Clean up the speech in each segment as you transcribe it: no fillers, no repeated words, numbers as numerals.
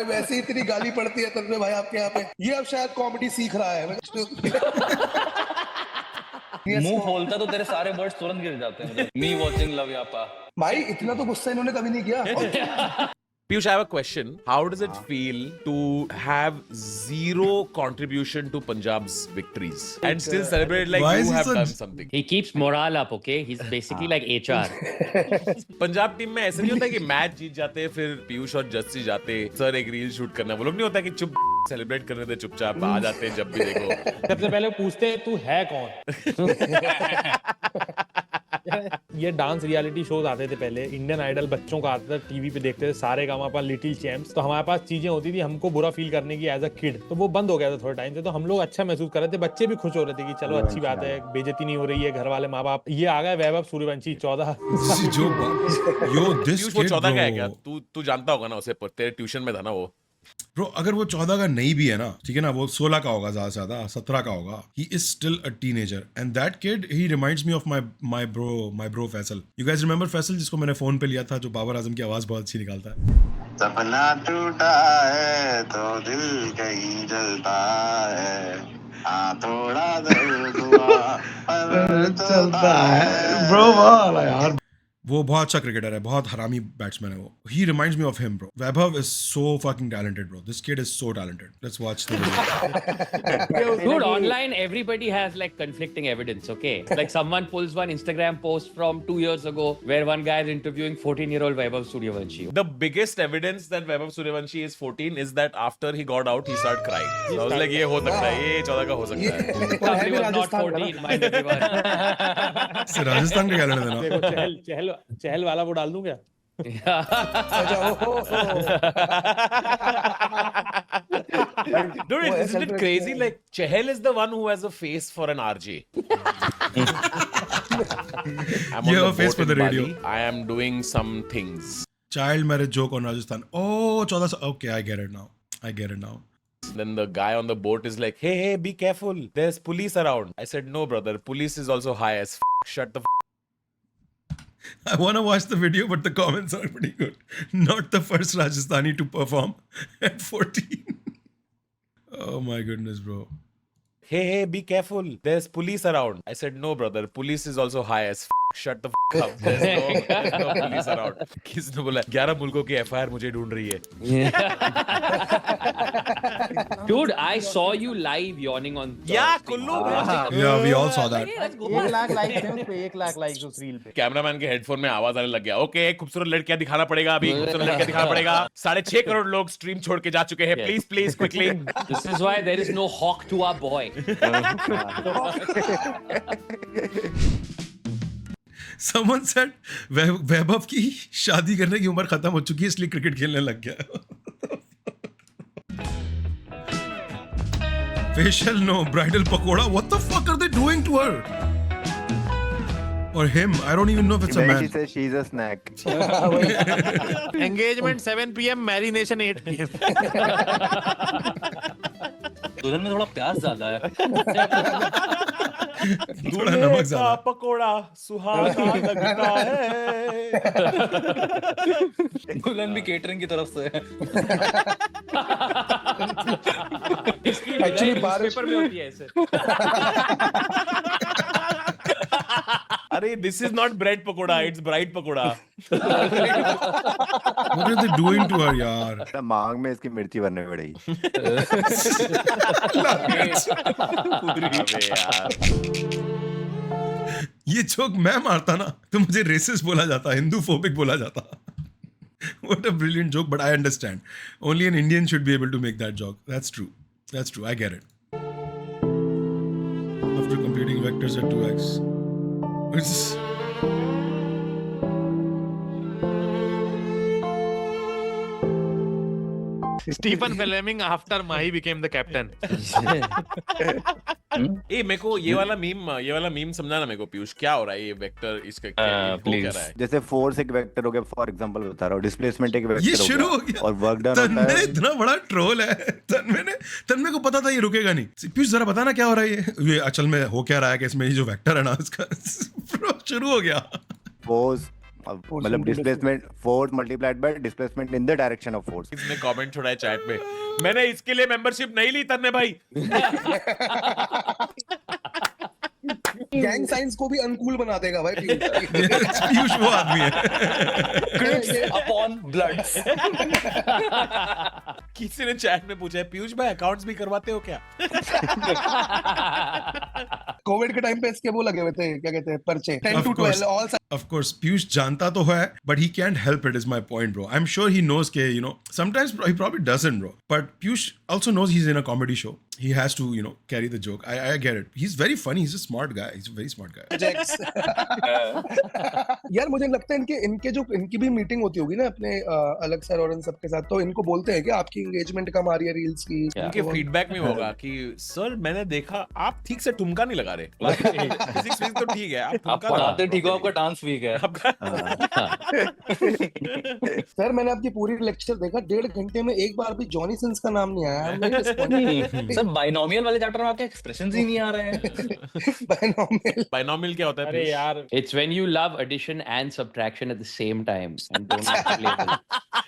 वैसे ही इतनी गाली पड़ती है तन्मय भाई आपके यहाँ पे। ये अब शायद कॉमेडी सीख रहा है। मुंह खोलता तो तेरे सारे वर्ड्स तुरंत गिर जाते हैं। मी वॉचिंग लव यापा। भाई इतना तो गुस्सा इन्होंने कभी नहीं किया। Piyush, I have a question. How does it feel to have zero contribution to Punjab's victories and still celebrate like Why is you he have so- done something? He keeps morale up, okay? He's basically like HR. Punjab team में ऐसा नहीं होता कि match जीत जाते फिर पीयूष और जस्सी जाते sir एक रील शूट करना, वो लोग नहीं होता कि चुप सेलिब्रेट करने दे, चुपचाप आ जाते हैं जब भी देखो। सबसे पहले पूछते हैं तू है कौन। ये डांस रियलिटी शोज आते थे पहले, इंडियन आइडल बच्चों का आता था, टीवी पे देखते थे, सारे गामा, लिटिल चैम्प्स। तो हमारे पास चीजें होती थी हमको बुरा फील करने की एज अ किड, तो वो बंद हो गया था थोड़े टाइम से। तो हम लोग अच्छा महसूस कर रहे थे, बच्चे भी खुश हो रहे थे कि चलो अच्छी बात है, बेइज्जती नहीं हो रही है, घर वाले माँ बाप। ये आ गया वैभव सूर्यवंशी 14। पीयूष वो 14 का है क्या? तू जानता होगा ना उसे, तेरे ट्यूशन में था ना वो। ब्रो अगर वो 14 का नहीं भी है ना, ठीक है ना, वो 16 का होगा, ज्यादा से ज्यादा 17 का होगा। He is still a teenager and that kid he reminds me of my bro Faisal. You guys remember Faisal, जिसको मैंने फोन पे लिया था, जो बाबर आजम की आवाज बहुत अच्छी निकालता है। सपना टूटा है तो दिल कहीं जलता है, हाँ थोड़ा दर्द हुआ पर चलता है। ब्रो वाला यार, वो बहुत अच्छा क्रिकेटर है, बहुत हरामी बैट्समैन है वो। He reminds me of him, bro. Vaibhav is so fucking talented, bro. This kid is so talented. Let's watch the video. Dude, online everybody has like conflicting evidence, okay? Like someone pulls one Instagram post from 2 years ago where one guy is interviewing 14-year-old Vaibhav Suryavanshi. The biggest evidence that Vaibhav Suryavanshi is 14 is that after he got out, he started crying. So I was like, ये हो सकता है, ये 14 का हो सकता है। He was not 14, mind everyone. से राजस्थान का कैलेंडर देना। देखो चहल वाला वो डाल दूं क्या? Dude, isn't it crazy? Like, Chahal is the one who has a face for an RJ. I'm You have on a face boat for the in radio. Bali. I am doing some things. Child marriage joke on Rajasthan. Oh, 14 से, okay, I get it now. I get it now. Then the guy on the boat is like, hey, be careful. There's police around. I said, no, brother. Police is also high as Shut the I want to watch the video, but the comments are pretty good. Not the first Rajasthani to perform at 14. Oh my goodness, bro. Hey, be careful. There's police around. I said, no, brother. Police is also high as Shut the up. There's no police around. किसने बोला 11 मुल्कों की FIR मुझे ढूंढ रही है? Dude, I saw you live yawning on. Yeah, Kullu. Yeah, we all saw that. 1 lakh likes थे उस पे, 1 लाख लाइक्स उस रील पे। कैमरामैन के हेडफोन में आवाज आने लग गया। ओके, खूबसूरत लड़कियां दिखाना पड़ेगा अभी, खूबसूरत लड़कियां दिखाना पड़ेगा। 6.5 करोड़ लोग स्ट्रीम छोड़ के जा चुके हैं। Please please quickly. This is why there is no hawk to our boy. Someone said वैभव की शादी करने की उम्र खत्म हो चुकी है, इसलिए क्रिकेट खेलने लग गया। Facial no, bridal pakoda. What the fuck are they doing to her? Or him? I don't even know if it's a man. She says she's a snack. Engagement 7 PM, marination 8 PM. दुल्हन में थोड़ा प्याज ज्यादा है। थोड़ा नमक ज्यादा। पकोड़ा सुहाना लगता है। दुल्हन भी केटरिंग की तरफ से है। एक्चुअली बारिश पेपर में होती है ऐसे। अरे this is not bread pakora, it's bride pakora. What are they doing to her, यार? मांग में इसकी मिर्ची भरने पड़ेगी। अबे यार, ये जोक मैं मारता ना तो मुझे रेसिस्ट बोला जाता, हिंदू फोबिक बोला जाता। What a brilliant joke, but I understand. Only an Indian should be able to make that joke. That's true. That's true. I get it. After completing vectors at 2x. It's... Stephen Fleming after Mahi became the captain. ए मेरे को ये वाला meme समझाना मेरे को पीयूष, क्या हो रहा है ये वेक्टर इसका क्या please. रहा है? जैसे फोर्स एक वेक्टर हो गया, फॉर एग्जांपल बता रहा हूँ, डिस्प्लेसमेंट एक ये वेक्टर शुरू हो गया और वर्क डन होता तन्मय है। इतना बड़ा ट्रोल है। तन्मय को पता था ये रुकेगा नहीं। पीयूष जरा बताना क्या हो रहा है ये असल में हो क्या रहा है कि इसमें ये जो वेक्टर है ना इसका शुरू हो गया। फोर्स मतलब displacement force multiplied by displacement in the direction of force. इसने कमेंट छोड़ा है चैट में, मैंने इसके लिए मेंबरशिप नहीं ली तन्ने भाई. गैंग साइंस को भी अनुकूल बना देगा भाई पीयूष वो आदमी है. Upon blood. किसी ने चैट में पूछा है, पीयूष भाई अकाउंट्स भी करवाते हो क्या? कोविड के टाइम पे इसके वो लगे हुए थे, क्या कहते हैं, पर्चे 10 Of to course. 12 all. Of course, Piyush जानता तो है, but he can't help it. Is my point, bro. I'm sure he knows के, you know, sometimes he probably doesn't, bro. But Piyush also knows he's in a comedy show. He has to, you know, carry the joke. I get it. He's very funny. He's a smart guy. He's a very smart guy. यार मुझे लगता है इनकी भी meeting होती होगी ना अपने अलग सर और इन सबके साथ, तो इनको बोलते हैं कि आपकी एंगेजमेंट कम आ रही है रील्स की. उनके फीडबैक में होगा कि सर मैंने देखा आप ठीक से ठुमका नहीं लगा रहे. फिजिक्स तो ठीक है, आप आप ठुमका पढ़ाते ठीक हो, आपका डांस वीक है. सर मैंने आपकी पूरी लेक्चर देखा, 1.5 घंटे में एक बार भी जॉनी सिंस का नाम नहीं आया. I'm very disappointed. Sir binomial वाले चैप्टर में आपके एक्सप्रेशंस ही नहीं आ रहे हैं. बाइनोमियल क्या होता है? अरे पीयूष? यार, It's when you love addition and subtraction at the same time and don't have to label.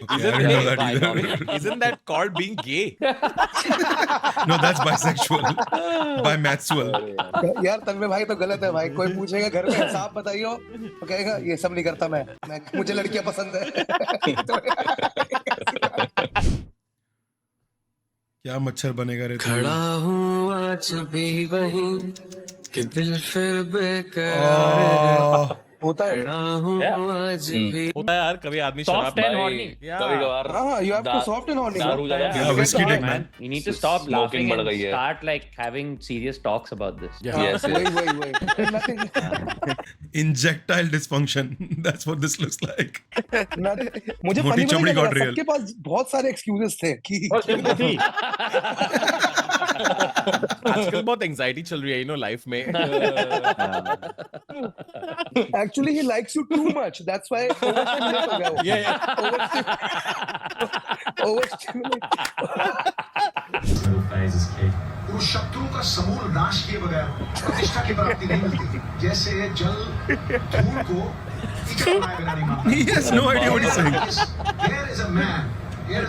Okay, I didn't know that either. Isn't that called being gay? No, that's bisexual. Bimaxual. यार तन्मय भाई तो गलत है भाई. कोई पूछेगा घर में हिसाब बताइयो तो कहेगा ये सब नहीं करता मैं मुझे लड़कियां पसंद है. क्या मच्छर बनेगा रे? खड़ा हूँ आज भी वहीं कि दिल फिर बेकरार होता है. खड़ा हूँ आज भी. होता है यार, कभी आदमी शराब Soft and भाई- horny. Yeah. कभी कभार हाँ, you have to soft and horny. दारू जाया. Yeah, whiskey dick, man. You need to stop Smoking laughing बढ़ and गई है. start like having serious talks about this. Yeah. Yes, yes. वही Nothing. Injectile dysfunction. That's what this looks like. मुझे मोटी funny चमड़ी लगा, got real. सबके पास बहुत सारे एक्सक्यूजेस थे कि आजकल बहुत एंजाइटी चल रही है, यू नो, लाइफ में. actually he likes you too much, that's why overstimulate हो गया वो. Overstimulate. वो शत्रुओं का समूल नाश किए बगैर प्रतिष्ठा की प्राप्ति नहीं मिलती. जैसे जल धूल को कीचड़ बनाए बिना नहीं मारता. He has no idea what he's saying. Here is a man. ये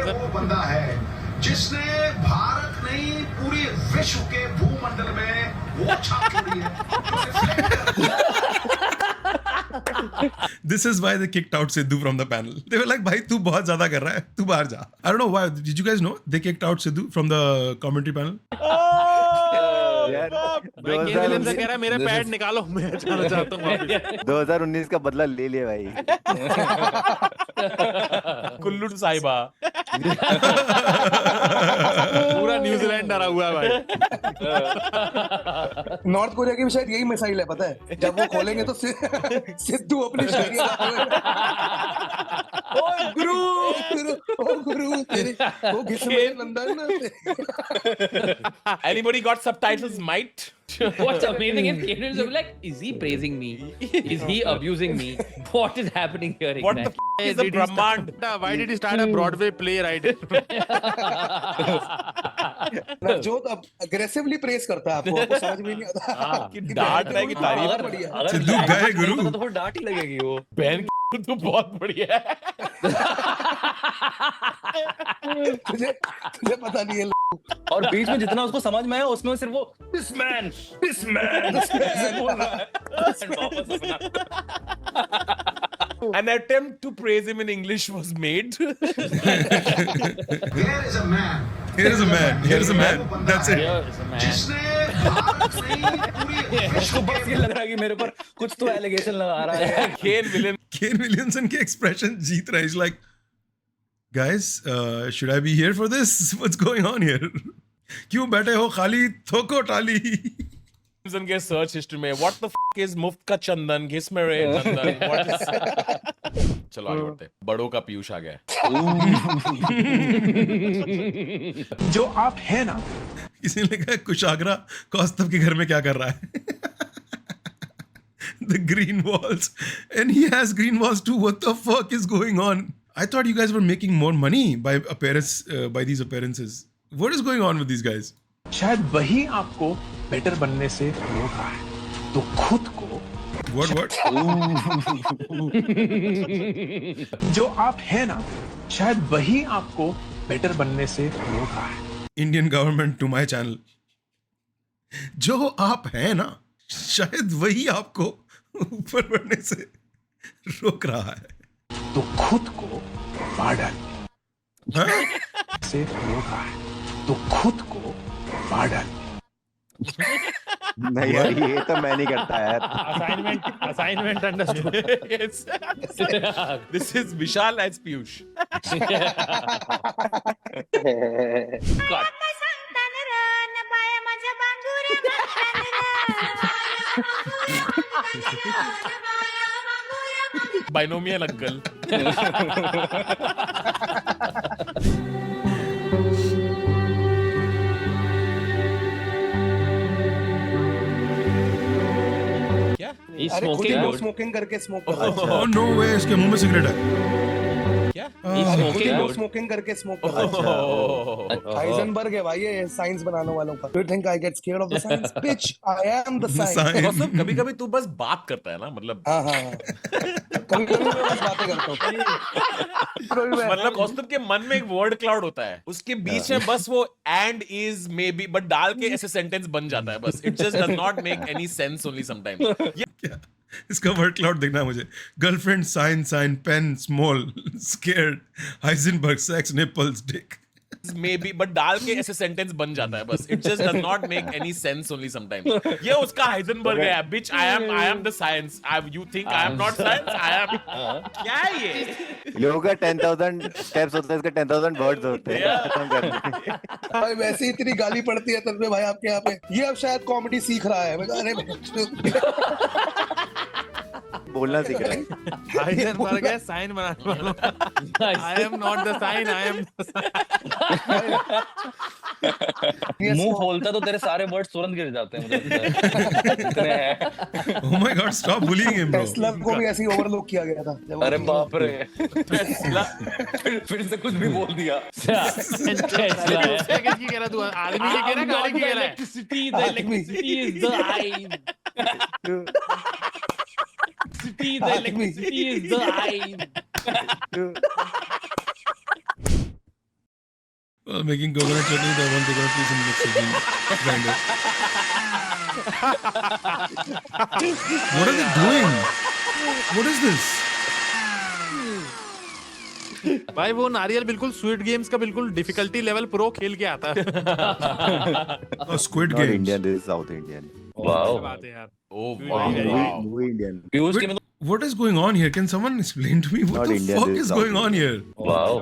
वो बंदा है जिसने भारत नहीं पूरे विश्व के भूमंडल में वो छाप छोड़ी है. This is why they kicked out Sidhu from the panel. They were like, भाई तू बहुत ज्यादा कर रहा है, तू बाहर जा. I don't know why. Did you guys know they kicked out Sidhu from the commentary panel? भाई केन विलियम्स कह रहा है मेरे पैड निकालो, मैं जाना चाहता हूँ वापस. 2019 का बदला ले लिया भाई. कुल्लू साहिबा. पूरा न्यूजीलैंड डरा हुआ है भाई. नॉर्थ कोरिया की भी शायद यही मिसाइल है, पता है, जब वो खोलेंगे तो सिद्धू अपनी शायरी ओ गुरु तेरे वो घिसमें नंदन. Anybody got subtitles, mate? What's amazing is Kendrick is like, is he praising me? Is he abusing me? What is happening here What the exactly? is a Brahmand? Why did he start a Broadway play right? जो अब aggressively press करता है आपको समझ में नहीं आता कि डांट रहा है कि तारीफ अगर बढ़िया. अगर सिद्धू लाइन गए में गुरु. तो फिर डांट ही लगेगी वो. बहन तो बहुत बढ़िया है. तुझे पता नहीं है. और बीच में जितना उसको समझ में आया उसमें सिर्फ वो दिस मैन बोल रहा है. वापस अपना. An attempt to praise him in English was made. Here is a man. Here is a man. Here is a man. That's it. Here is a man. जिसने भारत नहीं पूरे उसको बस ये लग रहा है कि मेरे पर कुछ तो एलिगेशन लगा रहा है. Kane Williams. Kane Williamson के expression जीत रहा है. He's like, guys, should I be here for this? What's going on here? क्यों बैठे हो खाली थोको टाली? के सर्च हिस्ट्री में what the f is मुफ्त का चंदन, घिस में रे चंदन. What is... चलो आगे बढ़ते हैं. बड़ों का पीयूष आ गया है. जो आप है ना. किसी ने कहा कुशाग्रा कौस्तभ के घर में क्या कर रहा है? The green walls, and he has green walls too. What the fuck is going on? I thought you guys were making more money by these appearances. What is going on with these guys? शायद वही आपको better बनने से रोक रहा है, तो खुद को What? जो आप है ना, शायद वही आपको बेटर बनने से रोक रहा है। Indian government to my channel. जो आप हैं ना, शायद वही आपको ऊपर बढ़ने से रोक रहा है। तो खुद को मार डाल हाँ? से रोक रहा है। तो खुद को मार डाल। नहीं यार, ये तो मैं नहीं करता यार। Assignment understood. Yes. This is Vishal as Piyush. Binomial uncle. क्या? He's अरे खुद ही smoking, नो dude. स्मोकिंग करके स्मोक कर रहा है। Oh no way, इसके मुंह में सिगरेट है। क्या? He's खुद ही smoking, नो dude. स्मोकिंग करके स्मोक कर रहा है। Oh. हाइजेनबर्ग है भाई, ये साइंस बनाने वालों का। You think I get scared of the science? Bitch, I am the science. Science. कौस्तुभ, कभी-कभी तू बस बात करता है ना, मतलब हाँ। कभी-कभी मैं बस बातें करता हूँ। मतलब कौस्तुभ के मन में एक वर्ड क्लाउड होता है, उसके बीच में बस वो end is maybe but डाल के ऐसे सेंटेंस बन जाता है बस। It just does not make any sense only sometimes. क्या? इसका वर्ड क्लाउड देखना है मुझे। Girlfriend, sign, pen, small, scared, Heisenberg, sex, nipples, dick. Maybe but डाल के ऐसे सेंटेंस बन जाता है बस। It just does not make any sense only sometimes. ये उसका हाइजेनबर्ग है, bitch I am the science. You think I am not science, I am. क्या है ये? लोगों का 10,000 स्टेप्स होते हैं, इसका 10,000 वर्ड्स होते हैं। खत्म कर दे। भाई वैसे ही इतनी गाली पड़ती है तब भाई आपके यहाँ पे। ये अब शायद कॉमेडी सीख रहा है। मैं कहा, अरे बोलना सीख रहा है। हाइजेनबर्ग है साइन बनाने वालों। I am not the sign, I am मुंह खोलता तो तेरे सारे वर्ड्स तुरंत गिर जाते हैं, मुझे लगता है। इतने हैं। Oh my god, stop bullying him, bro. Tesla को भी ऐसे ही ओवरलोड किया गया था। जब अरे बाप रे, फिर से कुछ भी बोल दिया। किसकी कह रहा तू? आदमी की कह रहा, गाड़ी की कह रहा है? Electricity, the electricity is the eye. The electricity is the eye. Well, making coconut chutney, the one coconut piece in mixer grinder. What are they doing? What is this? भाई वो नारियल बिल्कुल स्वीट गेम्स का बिल्कुल difficulty level pro खेल के आता है। Oh, Squid Not Games. Indian, this is South Indian. Wow. बात है यार। Oh Very, wow, very wow. Movie Indian. Piyush की Wait, मतलब what is going on here? Can someone explain to me what Not the Indian, fuck this is is going South on here? Wow.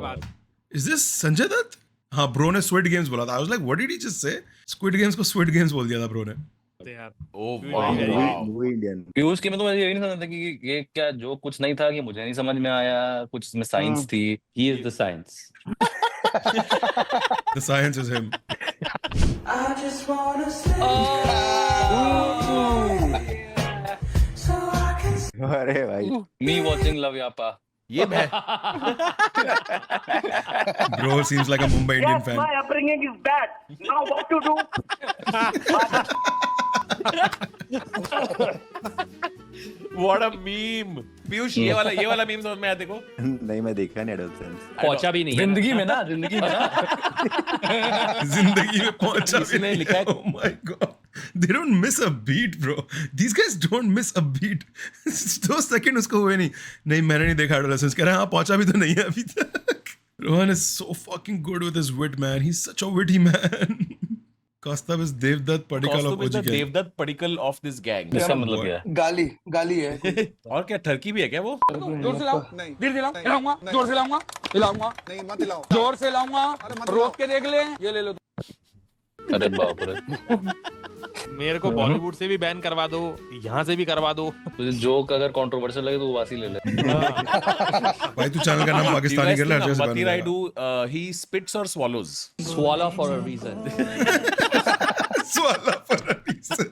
Is this Sanjay Dutt? हाँ, bro ने squid games बोला था। I was like, what did he just say? Squid games को squid games बोल दिया था bro ने। यार। Oh wow, Very, wow. Movie Indian. Piyush की मतलब मुझे यही नहीं समझता कि ये क्या जो कुछ नहीं था कि मुझे नहीं समझ में आया, कुछ इसमें साइंस थी। He is the science. The science is him. अरे भाई, Me watching Love Yapa. ये मैं Bro seems like a Mumbai Indian fan. upbringing is bad. Now what to do? What a meme. Piyush, ये वाला मीम समझ में आया देखो? नहीं मैं देखा नहीं एडोलसेंस। पहुंचा भी नहीं है। जिंदगी में ना। जिंदगी में पहुंचा भी इसने नहीं। लिखा है। Oh my god. They don't miss a beat, bro. These guys don't miss a beat. 2 second उसको हुए नहीं मैंने नहीं देखा एडोलसेंस। कह रहा है हाँ, पहुंचा भी तो नहीं है अभी तक। Rohan is so fucking good with his wit, man. He's such a witty man. Kaustav is Devdutt Padikkal of Kaustuv is the OG gang. Devdutt Padikkal of this gang. इसका मतलब क्या है? गाली है। और क्या ठरकी भी है क्या वो? जोर से लाओ, नहीं धीरे हिलाऊंगा, जोर से हिलाऊंगा, नहीं मत हिलाओ, जोर से हिलाऊंगा, रोक के देख ले, ये ले लो। अरे बाप रे। मेरे को बॉलीवुड से भी बैन करवा दो, यहाँ से भी करवा दो। तुझे जोक अगर कंट्रोवर्शियल लगे तो वासी ले ले। भाई तू चैनल का नाम पाकिस्तानी कर ले, हर जगह से Bati ban Raidu, he spits or swallows? Swallow for a reason. Swallow for a reason.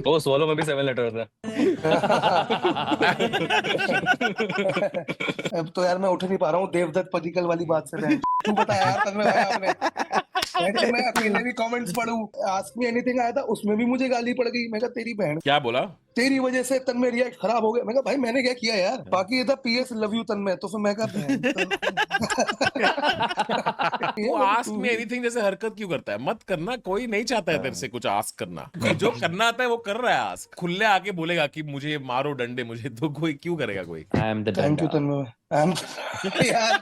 वो सोलो में भी 7 लेटर होता है। अब तो यार मैं उठ नहीं पा रहा हूँ देवदत्त पडिक्कल वाली बात से। तू बता यार, तब में भाई आपने मैं अकेले भी कमेंट्स पढ़ूं, आस्क मी एनीथिंग आया था, उसमें भी मुझे गाली पड़ गई। मैं कहा तेरी बहन, क्या बोला? तेरी वजह से तन्मय रिएक्ट खराब हो गया। मैं कहा भाई मैंने क्या किया यार, बाकी ये था पीएस लव यू तन्मय, तो फिर मैं कहा वो आस्क मी एनीथिंग जैसे हरकत क्यों करता है? मत करना, कोई नहीं चाहता है तेरे से कुछ आस्क करना। जो करना आता है वो कर रहा है आस्क। खुले आके बोलेगा कि मुझे मारो डंडे मुझे, तो कोई क्यों करेगा कोई? I am the thank you danda. तन्मय। यार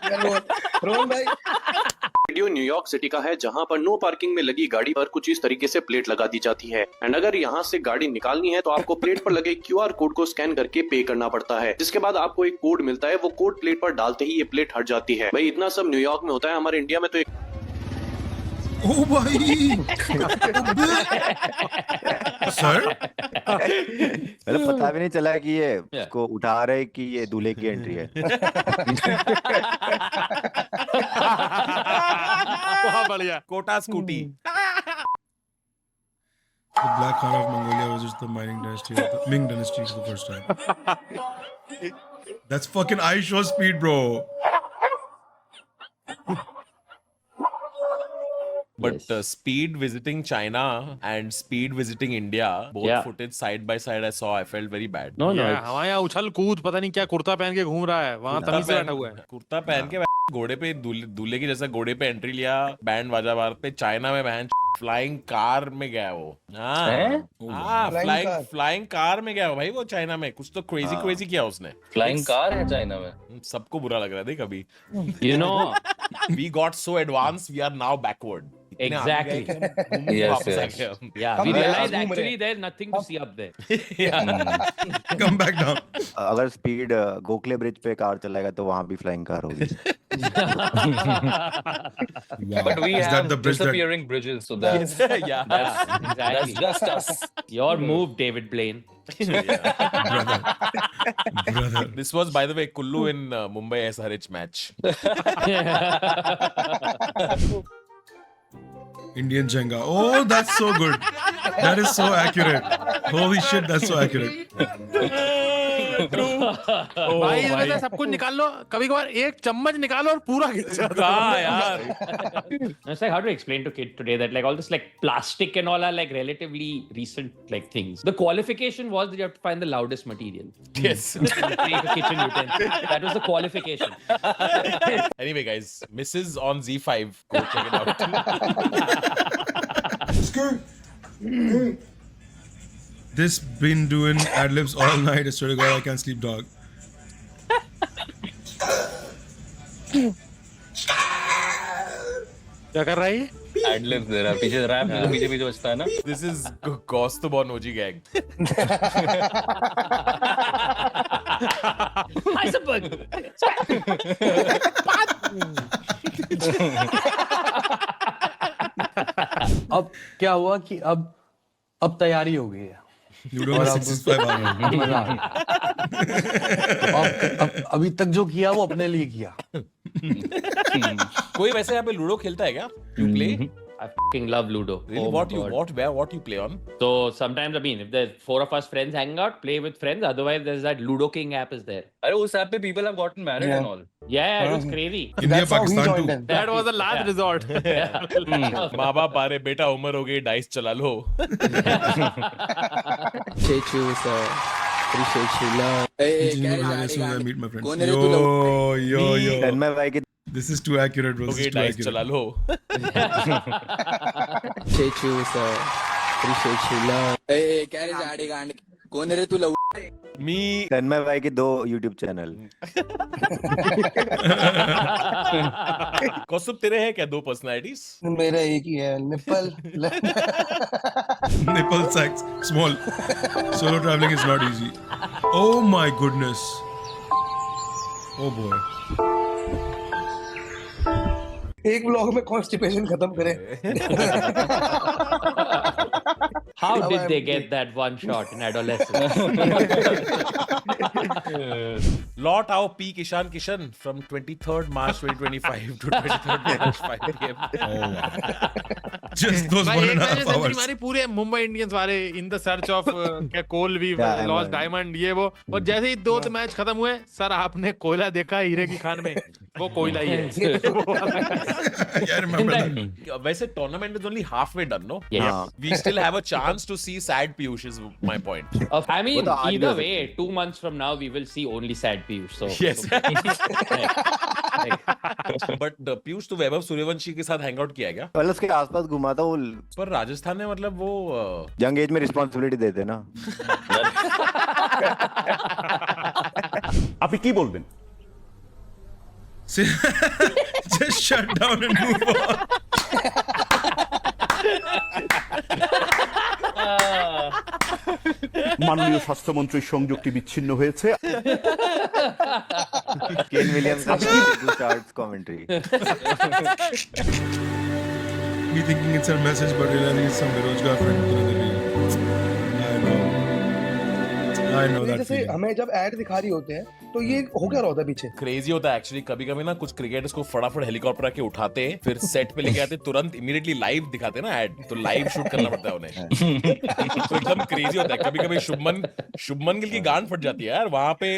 रोहन भाई, वीडियो न्यूयॉर्क सिटी का है, जहां पर नो पार्किंग में लगी गाड़ी पर कुछ इस तरीके से प्लेट लगा दी जाती है। एंड अगर यहां से गाड़ी निकालनी है तो आपको प्लेट पर लगे क्यूआर कोड को स्कैन करके पे करना पड़ता है, जिसके बाद आपको एक कोड मिलता है। वो कोड प्लेट पर डालते ही ये प्लेट हट जाती है। भाई इतना सब न्यूयॉर्क में होता है, हमारे इंडिया में तो एक ओ भाई सर, मतलब पता भी नहीं चला कि ये उसको उठा रहे कि ये दूल्हे की एंट्री है। बहुत बढ़िया। Kota scooty. The Black Khan of Mongolia visits the mining dynasty of the Ming dynasty for the first time. That's fucking eye show speed, bro. But speed visiting China and speed visiting India, both footage side by side I saw, I felt very bad. No, no. हमारे यहाँ उछल कूद पता नहीं क्या कुर्ता पहन के घूम रहा है, वहाँ तमीज से बैठा हुआ है। कुर्ता पहन के घोड़े पे दूल्हे की जैसा घोड़े पे एंट्री लिया, बैंड बाजा बार पे। चाइना में बहन फ्लाइंग कार में गया वो। हाँ, फ्लाइंग कार में गया भाई वो चाइना में। कुछ तो क्रेजी किया उसने। फ्लाइंग कार है चाइना में। सबको बुरा लग रहा है देख अभी। You know, We got so advanced, we are now backward. exactly. Yes. Yeah, we realized actually there's nothing to see up there. Come back down. अगर स्पीड गोखले ब्रिज पे कार चलाएगा तो वहां भी फ्लाइंग कार होगी। But we Is that have the bridge that- disappearing bridges, so that's Exactly. just us. Your move, David Blaine. Brother. This was, by the way, Kullu in Mumbai SRH match. Indian Jenga. Oh, that's so good. That is so accurate. Holy shit, that's so accurate. भाई इसमें से सब कुछ निकाल लो, कभी कभार एक चम्मच निकालो और पूरा गिर जाता है यार। It's like how to explain to kid today that like all this like plastic and all are like relatively recent like things. The qualification was that you have to find the loudest material. Yes. To make a kitchen utensil. That was the qualification. Anyway, guys, Mrs. on Z5. Go check it out. This been doing ad libs all night. I swear to God, I can't sleep, dog. क्या कर रहा है ये? Ad-libs दे रहा है, पीछे rap पीछे बजता है ना। This is Gostobon OG gang. Heisenberg. अब क्या हुआ कि अब तैयारी हो गई है। Ludo में 65 आ रहा है। मजा आ गया। अब अभी तक जो किया वो अपने लिए किया। कोई वैसे यहाँ पे लूडो खेलता है क्या? You play? I fucking love Ludo. Really? Oh What my you God. what you play on? So sometimes I mean if there's 4 of us friends hanging out, play with friends. Otherwise there's that Ludo King app is there. अरे उस app पे people have gotten married and all. Yeah, it was crazy. India, That's how he Pakistan joined too. in. That was the last resort. माँ बाप आ रहे, बेटा उम्र हो गई, डाइस चला लो। As soon as I meet my friends. Yo. तन्मय भाई की This is too accurate, bro. This okay, is too dice accurate. चला लो। Me. तन्मय भाई के 2 YouTube चैनल। कौस्तुभ तेरे हैं क्या 2 पर्सनालिटीज? मेरा एक ही है, nipple. Nipple sacks. Small. Solo traveling is not easy. Oh my goodness. Oh boy. एक व्लॉग में कॉन्स्टिपेशन खत्म करें। How did they get that one shot in adolescence? लौट आओ P Kishan Kishan from 23rd March 2025 to 23rd March 5 PM. Oh wow. Just those भाई 1.5 century hours. मारी पूरे Mumbai Indians वाले इन द सर्च ऑफ क्या कोल वी Diamond. लॉस्ट डायमंड ये वो, और जैसे ही 2 मैच खत्म हुए, सर आपने कोयला देखा हीरे की खान में, वो कोयला ही है। Yeah, I remember that. वैसे tournament is only halfway done, no? Yeah. We still have a chance to see sad Piyush is my point. I mean, वो तो आज भी either हो way, 2 months from now we will see only sad Piyush. So Yes. like, But Piyush तो वैभव सूर्यवंशी के साथ hang out किया क्या? मतलब उसके आसपास घुमा था वो, पर राजस्थान में मतलब वो यंग एज में रिस्पांसिबिलिटी देते ना। আপনি কি বলবেন? Just shut down and move on. মাননীয় স্বাস্থ্যমন্ত্রীর সংযোগটি বিচ্ছিন্ন হয়েছে। Kane Williams starts commentary. Me thinking it's a message, but realizing it's some Berojgar friend with another reel. I know that जैसे feeling. हमें जब ऐड दिखा रही होते हैं तो ये हो क्या रहा होता है पीछे? क्रेजी होता है एक्चुअली। कभी कभी ना कुछ क्रिकेटर्स को फटाफट हेलीकॉप्टर आके उठाते हैं, फिर सेट पे लेके आते, तुरंत इमीडिएटली लाइव दिखाते हैं ना ऐड, तो लाइव शूट करना पड़ता है उन्हें। तो एकदम क्रेजी होता है। कभी कभी शुभमन गिल की गांड फट जाती है यार वहां पे।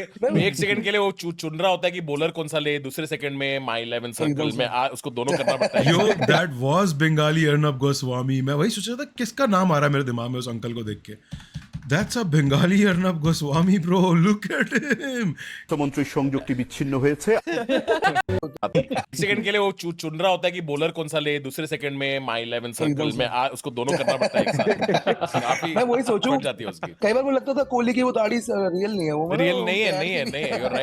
1 सेकंड के लिए वो चुन रहा होता है कि बॉलर कौन सा ले, दूसरे सेकंड में माई 11 सर्कल में उसको दोनों करना पड़ता है। Yo, that was Bengali Arnab Goswami. मैं वही सोच रहा था किसका नाम आ रहा है मेरे दिमाग में उस अंकल को देख के। That's a Bengali Arnab Goswami, bro. Look at him. স্বাস্থ্যমন্ত্রীর সংযোগটি বিচ্ছিন্ন হয়েছে। 1 सेकंड के लिए वो चुन रहा होता है कि बॉलर कौन सा ले, दूसरे सेकंड में माई 11 सर्कल में उसको दोनों करना पड़ता है एक साथ। काफी मैं वही सोचूं, फट जाती है उसकी। कई बार मुझे लगता था कोहली की वो दाढ़ी रियल नहीं है, वो रियल नहीं है।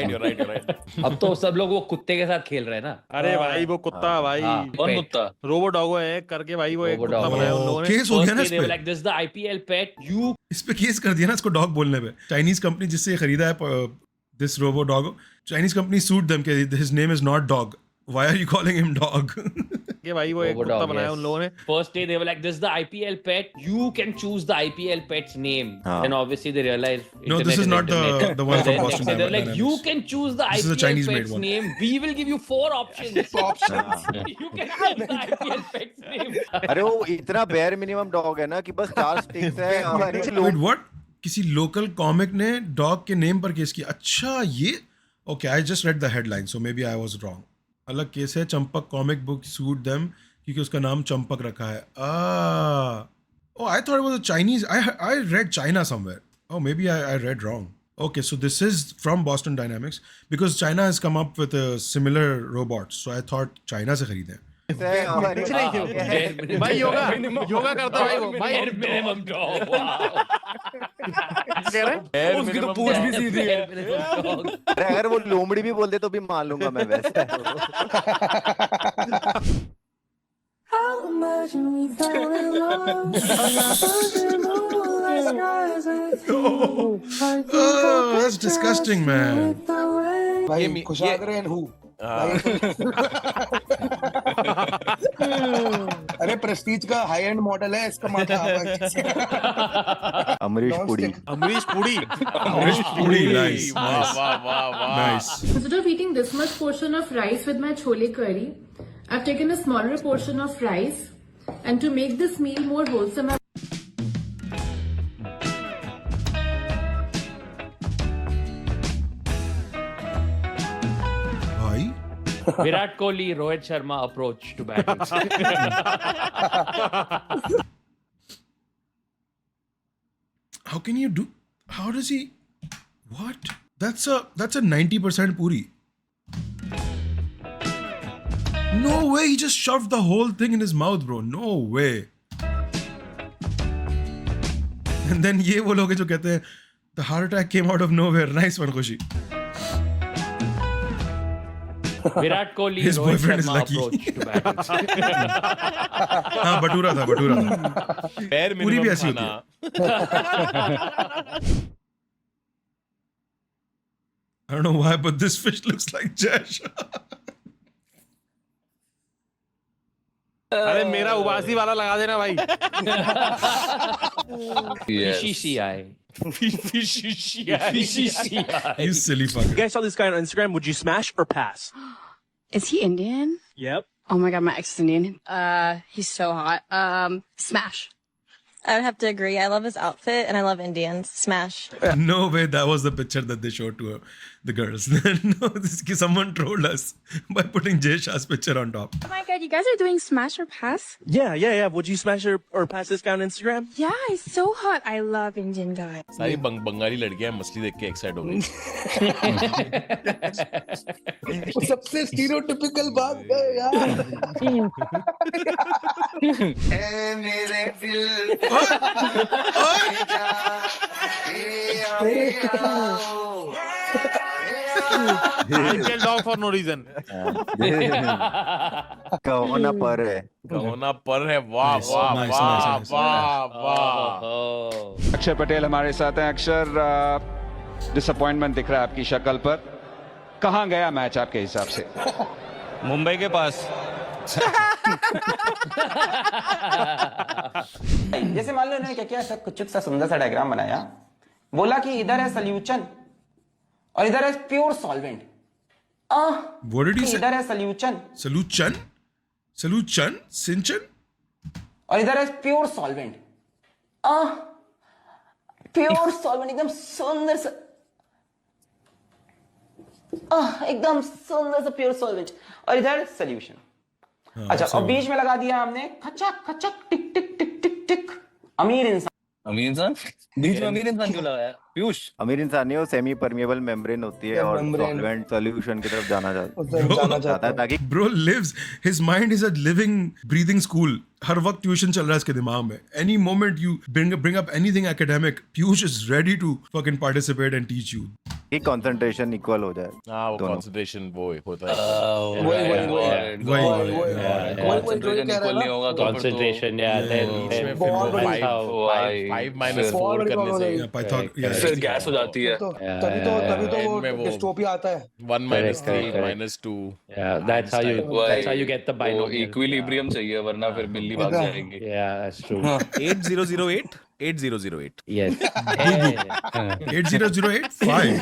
You're right. अब तो सब लोग वो कुत्ते के साथ खेल रहे हैं ना। अरे भाई वो कुत्ता भाई, कौन कुत्ता? रोबो डॉगो है करके भाई, वो एक Robo कुत्ता doggo. बनाया उन लोगों ने। केस हो गया ना इस They were पे। like, this is the IPL pet. You इस पे केस कर दिया ना इसको डॉग बोलने पे। चाइनीज कंपनी जिससे ये खरीदा है this robo dog, Chinese company suit them के his name is not dog, why are you calling him dog? कि भाई वो एक Robo कुत्ता dog, बनाया yes. उन लोगों ने। First day they were like, this is the IPL pet. You can choose the IPL pet's name. Then obviously they realized. No, this is not internet. the one from Then Boston next day they're like, Dynamics. you can choose the This is a IPL Chinese-made pet's one. name. We will give you 4 options. You can choose the IPL pet's name. अरे वो इतना bare minimum dog है ना कि बस 4 sticks है और Wait, what? किसी लोकल कॉमिक ने डॉग के नेम पर केस किया? अच्छा ये okay, I just read the headline so maybe I was wrong. अलग केस है, Champak comic book sued them क्योंकि उसका नाम चंपक रखा है। Oh, I thought it was a Chinese. I read China somewhere. Oh, maybe I read wrong. Okay, so this is from Boston Dynamics because China has come up with a similar robot. So I thought China से खरीदे हैं। भाई योगा करता भाई वो भाई। Bare minimum dog. Wow. कह रहे हैं? उसकी तो पूछ भी सीधी है। Bare minimum dog. अरे अगर वो लोमड़ी भी बोल दे तो भी मान लूंगा मैं वैसे। Oh, that's disgusting, man. भाई खुशागर एंड हु अरे प्रेस्टीज का हाई एंड मॉडल है इसका माथा। Amrish Puri. Amrish Puri. Amish Puri, nice. Nice. Instead of eating this much portion of rice with my chole curry, I've taken a smaller portion of rice, and to make this meal more wholesome, भाई Virat Kohli, Rohit Sharma approach to batting. how can you do? How does he? What? That's a 90% puri. No way! He just shoved the whole thing in his mouth, bro. No way. And then ये वो लोग हैं जो कहते हैं the heart attack came out of nowhere. Nice one, Khushi. Virat Kohli, His Rohit boyfriend is Sharma lucky. approach to batting. हाँ बटूरा था. Bare पूरी भी minimum ऐसी होती खाना। है. I don't know why, but this fish looks like Jash. अरे मेरा उबासी वाला लगा देना भाई। BCCI. You silly fucker. You guys saw this guy on Instagram. Would you smash or pass? is he Indian? Yep. Oh my god, my ex is Indian. He's so hot. Smash. I would have to agree. I love his outfit and I love Indians. Smash. No way, that was the picture that they showed to the girls. No, someone trolled us by putting Jay Shah's picture on top. Oh my god, you guys are doing smash or pass? Yeah. Would you smash or pass this guy on Instagram? Yeah, he's so hot. I love Indian guys. सारी बंगाली लड़कियां मछली देख के excite हो गई। वो सबसे stereotypical बात है यार। मेरे दिल I killed dog for no reason. कहोना पर है। कहोना पर है। वाह वाह वाह वाह वाह। अक्षर पटेल हमारे साथ हैं। अक्षर, डिसअपॉइंटमेंट दिख रहा है आपकी शक्ल पर। कहाँ गया मैच आपके हिसाब से? मुंबई के पास। जैसे मान लो इन्होंने क्या किया, ऐसा कुछ सा सुंदर सा डायग्राम बनाया, बोला कि इधर है सॉल्यूशन और इधर है pure solvent. What did he say? इधर है सॉल्यूशन सिंचन और इधर है प्योर सॉल्वेंट। प्योर सॉल्वेंट एकदम सुंदर सा, एकदम सुंदर सा प्योर सॉल्वेंट और इधर सॉल्यूशन। अच्छा, और बीच में लगा दिया हमने खचक खचक टिक टिक टिक टिक टिक अमीर इंसान। अमीर इंसान बीच में अमीर इंसान क्यों लगाया पीयूष? अमीर इंसान नहीं, वो सेमी परमिएबल मेम्ब्रेन होती है और सॉल्वेंट सॉल्यूशन की तरफ जाना चाहता है ताकि bro lives his mind is a living breathing school. हर वक्त ट्यूशन चल रहा है इसके दिमाग में। Any moment you bring up anything academic, Piyush is ready to fucking participate and teach you. कि कंसंट्रेशन इक्वल हो जाए। हाँ, वो कंसंट्रेशन वो होता है। कंसंट्रेशन इक्वल नहीं होगा तो कंसंट्रेशन यार, फाइव माइनस 4 करने से फिर गैस हो जाती है। तभी तो वो डिस्टोपिया आता है। 1 minus 3 minus 2। that's how you get the binomial. Equilibrium चाहिए वरना फिर बिल्ली भाग जाएगी। Yeah, that's true. 8008 8008 Yes. 8008 5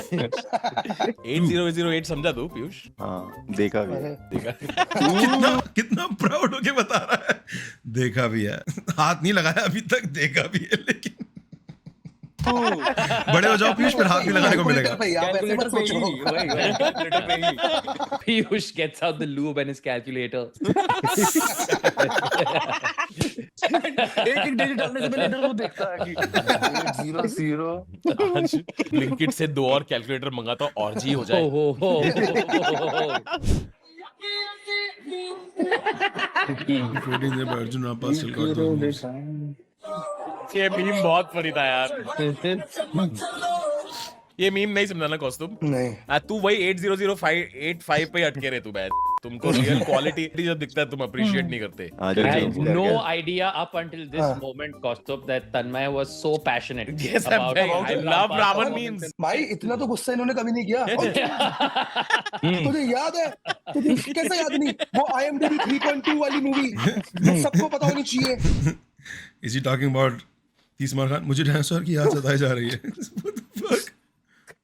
8008 समझा दो पीयूष? हाँ, देखा भी है। कितना प्राउड होके बता रहा है। देखा भी है, हाथ नहीं लगाया अभी तक, देखा भी है। लेकिन बड़े हो जाओ पीयूष, फिर हाथ नहीं लगाने को मिलेगा। Piyush gets out the lube and his calculator. एक डिजिट डालने से पहले इधर वो देखता है कि 800। आज ब्लिंकिट से 2 और कैलकुलेटर मंगाता और जी हो जाए। अर्जुन वापस चल कर ये मीम बहुत फनी था यार। ये मीम नहीं समझाना कॉस्ट्यूम नहीं। तू वही 800585 पे अटके रहे तू बैठ। तुमको रियल क्वालिटी जब दिखता है तुम अप्रिशिएट नहीं करते। I had no idea up until this moment, Kaustubh, that Tanmay was so passionate. Yes, I love Ravan memes. भाई इतना तो गुस्सा इन्होंने कभी नहीं किया। तुझे याद है? तुझे कैसे याद नहीं? वो IMDb 3.2 वाली मूवी सबको पता होनी चाहिए। Is he talking about तीसमार Khan? मुझे डायनासोर की याद सताई जा रही है।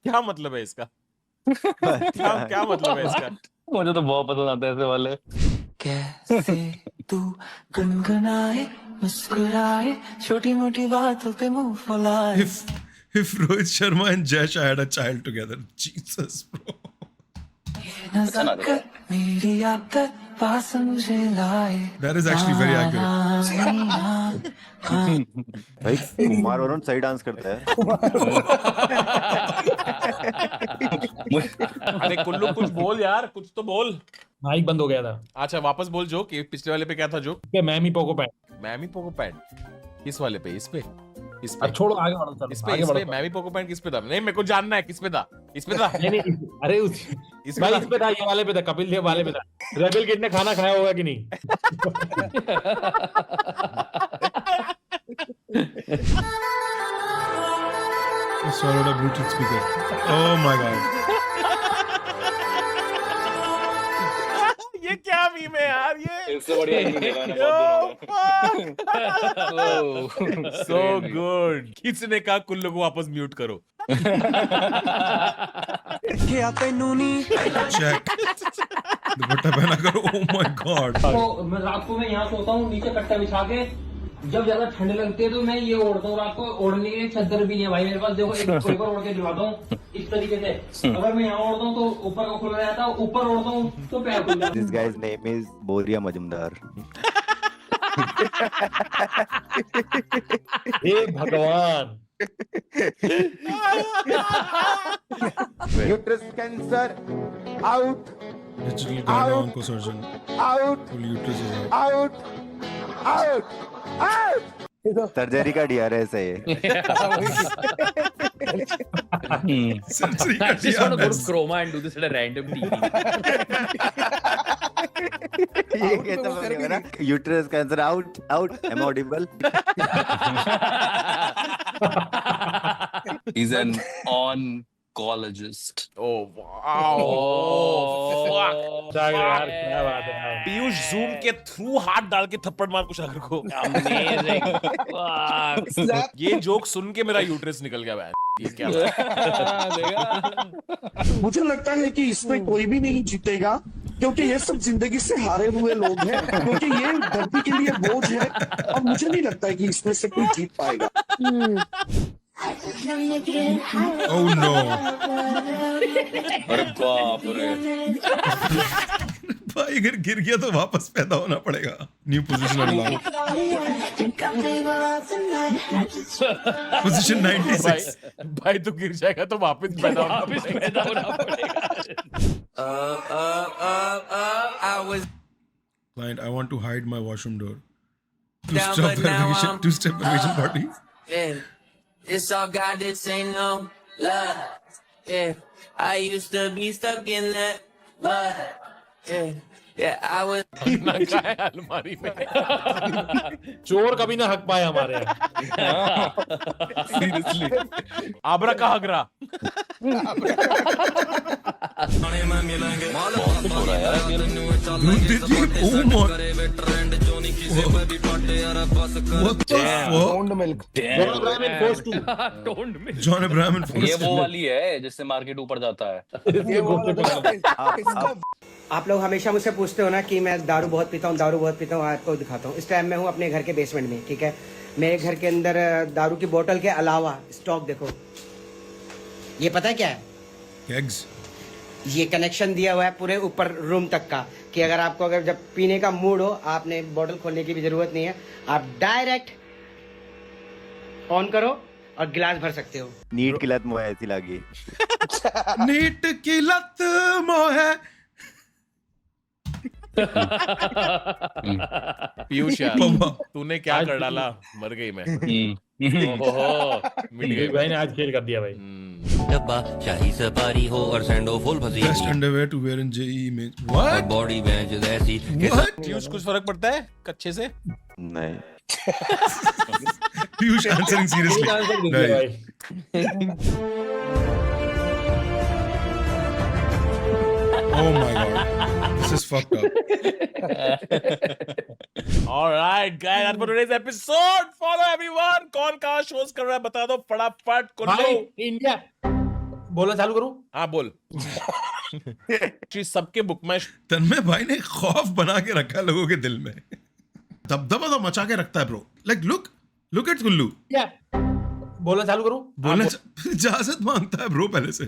क्या मतलब है इसका? क्या मतलब है इसका? मुझे तो बहुत पसंद आता है ऐसे वाले। कैसे तू गुनगुनाए मुस्कुराए छोटी मोटी बातों पे मुंह फुलाए। If Rohit Sharma and Jay Shah had a child together, Jesus bro. मेरी आदत पास मुझे लाए। That is actually very accurate. भाई कुमार वरुण सही डांस करता है। अरे कुल्लू कुछ बोल यार, कुछ तो बोल। माइक बंद हो गया था। अच्छा वापस बोल जो कि पिछले वाले पे क्या था जो? मैमी पोको पैड। मैमी पोको पैड किस वाले पे? इस पे छोड़ो, आगे बढ़ो सर। इस पे मैमी पोको पैड किस पे था? नहीं मेरे को जानना है किस पे था। इस पे था? नहीं अरे इस पे था, ये वाले पे था, कपिल देव वाले पे था। रेबल किड ने खाना खाया होगा कि नहीं? I swallowed a Bluetooth speaker. Oh my god. ये क्या मीम है यार ये? इससे बढ़िया मीम देखा मैंने बहुत दिनों में। So good. किसने कहा कुल्लू को वापस म्यूट करो? क्या तैनू नी Check. दुपट्टा पहना करो। Oh my God. तो मैं रात को मैं यहाँ सोता हूँ नीचे कट्टा बिछा के, जब ज्यादा ठंड लगती है तो मैं ये ओढ़ता हूँ रात को। ओढ़ने के लिए चादर भी नहीं है भाई मेरे पास, देखो एक पेपर ओढ़ के दिलाता हूँ इस तरीके से। अगर मैं यहाँ ओढ़ता हूँ तो ऊपर का खुला रहता है, ऊपर ओढ़ता हूँ तो पैर खुल जाता है। This guy's name is बोरिया मजुमदार। हे भगवान। यूट्रस कैंसर आउट डिजिटल गायनो surgeon out full uterus out out out. Surgery का DRS है ये। सर्जरी का I just want to go to Chroma and do this at a random TV. ये कैसे बोलेगा ना? Uterus cancer out out. Am I audible? He's an oncologist. Oh wow. Oh fuck. यार क्या बात है यार। पीयूष जूम के थ्रू हाथ डाल के थप्पड़ मार कुछ अगर को। Amazing. ये जोक सुन के मेरा यूट्रस निकल गया भाई। ये क्या मुझे लगता है कि इसमें कोई भी नहीं जीतेगा, क्योंकि ये सब जिंदगी से हारे हुए लोग हैं, क्योंकि ये धरती के लिए बोझ है, और मुझे नहीं लगता है कि इसमें से कोई जीत पाएगा। Oh no. अरे बाप रे। भाई अगर गिर गया तो वापस पैदा होना पड़ेगा। New position unlock. पोजीशन 96। भाई तू गिर जाएगा तो वापस पैदा होना पड़ेगा। Client, I want to hide my washroom door. Two-step verification party. Yeah, it's all God, this ain't no love. Yeah, I used to be stuck in that, but yeah, I was. अलमारी में चोर कभी ना हक पाए हमारे यहाँ। Seriously आबरा का हगरा। Toned milk. John Abraham and ये वो वाली है जिससे मार्केट ऊपर जाता है। ये वो वाला इसका आप लोग हमेशा मुझसे पूछते हो ना कि मैं दारू बहुत पीता हूँ, आपको दिखाता हूँ। इस टाइम मैं हूँ अपने घर के बेसमेंट में, ठीक है। मेरे घर के अंदर दारू की बोतल के अलावा स्टॉक देखो, ये पता है क्या है? Kegs. ये कनेक्शन दिया हुआ है पूरे ऊपर रूम तक का, कि अगर जब पीने का मूड हो, आपने बोतल खोलने की भी जरूरत नहीं है, आप डायरेक्ट ऑन करो और गिलास भर सकते हो। नीट की लत मुझे ऐसी लगी। नीट की लत मोहे। पीयूष यार तूने क्या कर डाला, मर गई मैं। मिट गई भाई ने आज खेल कर दिया भाई। डब्बा शाही सफारी हो और सैंडो फुल फसी Best underwear to wear in JEE में। What? बॉडी बेंच ऐसी। What? पीयूष कुछ फर्क पड़ता है कच्चे से? नहीं। Piyush answering seriously. Right. Oh my god. This is fucked up. All right, guys, that's for today's episode. Follow everyone. कौन कहाँ shows कर रहा है बता दो फटाफट। भाई इंडिया बोलना चालू करूं? हाँ बोल। सबके बुक में तन्मय भाई ने खौफ बना के रखा है लोगों के दिल में। दबदबा तो मचा के रखता है bro. Like look at Kullu. बोलना चालू करूं? बोलना इजाजत मांगता है ब्रो पहले से।